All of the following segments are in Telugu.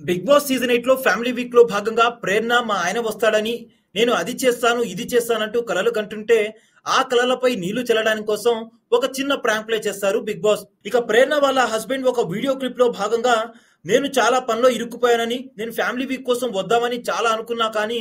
బిగ్ బాస్ సీజన్ 8 లో ఫ్యామిలీ వీక్ లో భాగంగా ప్రేరణ మా ఆయన వస్తాడని నేను అది చేస్తాను ఇది చేస్తానంటూ కలలు కంటుంటే ఆ కలలపై నీళ్లు చల్లడానికి కోసం ఒక చిన్న ప్రాంక్ ప్లే చేస్తారు బిగ్ బాస్. ఇక ప్రేరణ వాళ్ళ హస్బెండ్ ఒక వీడియో క్లిప్ లో భాగంగా నేను చాలా పనిలో ఇరుక్కుపోయానని నేను ఫ్యామిలీ వీక్ కోసం వద్దామని చాలా అనుకున్నా కానీ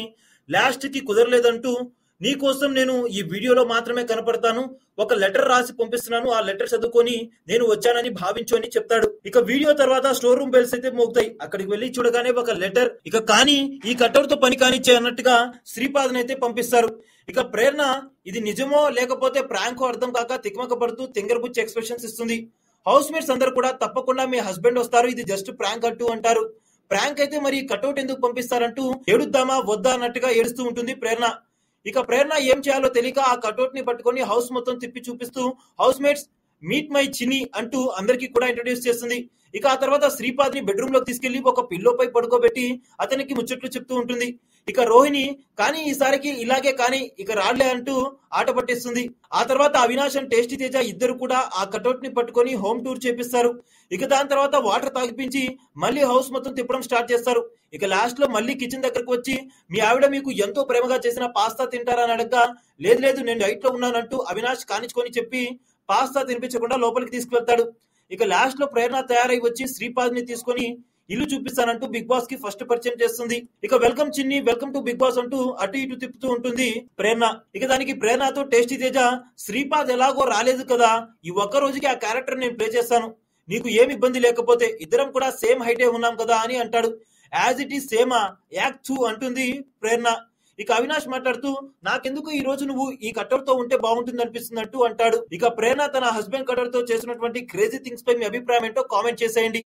లాస్ట్ కి కుదరలేదంటూ నీ కోసం నేను ఈ వీడియోలో మాత్రమే కనపడతాను, ఒక లెటర్ రాసి పంపిస్తున్నాను, ఆ లెటర్ చదువుకొని నేను వచ్చానని భావించు అని చెప్తాడు. ఇక వీడియో తర్వాత స్టోర్ రూమ్ బెల్స్ అయితే మోగుతాయి. అక్కడికి వెళ్లి చూడగానే ఒక లెటర్. ఇక కానీ ఈ కటౌట్ తో పని కానిచ్చే అన్నట్టుగా శ్రీపాద్ అయితే పంపిస్తారు. ఇక ప్రేరణ ఇది నిజమో లేకపోతే ప్రాంకో అర్థం కాక తికమక పడుతూ తింగరబుచ్చి ఎక్స్ప్రెషన్స్ ఇస్తుంది. హౌస్ మేట్స్ అందరు కూడా తప్పకుండా మీ హస్బెండ్ వస్తారు, ఇది జస్ట్ ప్రాంక్ అంటూ అంటారు. ప్రాంక్ అయితే మరి కటౌట్ ఎందుకు పంపిస్తారంటూ ఏడుద్దామా వద్దా అన్నట్టుగా ఏడుస్తూ ఉంటుంది ప్రేరణ. ఇక ప్రేరణ ఏం చేయాలో తెలియక ఆ కటౌట్ ని పట్టుకొని హౌస్ మొత్తం తిప్పి చూపిస్తూ హౌస్ మేట్స్ మీట్ మై చిన్ని అంటూ అందరికీ కూడా ఇంట్రడ్యూస్ చేస్తుంది. ఇక ఆ తర్వాత శ్రీపాద్ ని బెడ్రూమ్ లోకి తీసుకెళ్లి ఒక పిల్లోపై పడుకోబెట్టి అతనికి ముచ్చట్లు చెప్తూ ఉంటుంది. ఇక రోహిణి కానీ ఈసారికి ఇలాగే కానీ ఇక రాళ్లే అంటూ ఆట పట్టిస్తుంది. ఆ తర్వాత అవినాష్ అండ్ టేస్టీ తేజ ఇద్దరు కూడా ఆ కటౌట్ ని పట్టుకొని హోమ్ టూర్ చేపిస్తారు. ఇక దాని తర్వాత వాటర్ తాగిపించి మళ్ళీ హౌస్ మొత్తం తిప్పడం స్టార్ట్ చేస్తారు. ఇక లాస్ట్ లో మళ్ళీ కిచెన్ దగ్గరకు వచ్చి మీ ఆవిడ మీకు ఎంతో ప్రేమగా చేసిన పాస్తా తింటారా అని అడగగా లేదు లేదు నేను డైట్ లో ఉన్నానంటూ అవినాష్ కానిచ్చుకొని చెప్పి పాస్తా తినిపించకుండా లోపలికి తీసుకువెళ్తాడు. ఇక లాస్ట్ లో ప్రేరణ తయారై వచ్చి శ్రీపాద్ ని తీసుకొని ఇల్లు చూపిస్తానంటూ బిగ్ బాస్ కి ఫస్ట్ పరిచయం చేస్తుంది. ఇక వెల్కమ్ చిన్ని, వెల్కమ్ టు బిగ్ బాస్ అంటూ అటు ఇటు తిప్పుతూ ఉంటుంది ప్రేరణ. ఇక దానికి ప్రేరణతో టేస్టీ తేజ శ్రీపాద్ ఎలాగో రాలేదు కదా, ఈ ఒక్క రోజుకి ఆ క్యారెక్టర్ నేను ప్లే చేస్తాను, నీకు ఏమి ఇబ్బంది లేకపోతే, ఇద్దరం కూడా సేమ్ హైటే ఉన్నాం కదా అని అంటాడు. యాజ్ ఇట్ ఈస్ సేమా యాక్ట్ 2 అంటుంది ప్రేరణ. ఇక అవినాష్ మాట్లాడుతూ నాకెందుకు ఈ రోజు నువ్వు ఈ కట్టర్ తో ఉంటే బాగుంటుంది అనిపిస్తున్నట్టు అంటాడు. ఇక ప్రేరణ తన హస్బెండ్ కట్టర్ తో చేసినటువంటి క్రేజీ థింగ్స్ పై మీ అభిప్రాయం ఏంటో కామెంట్ చేసేయండి.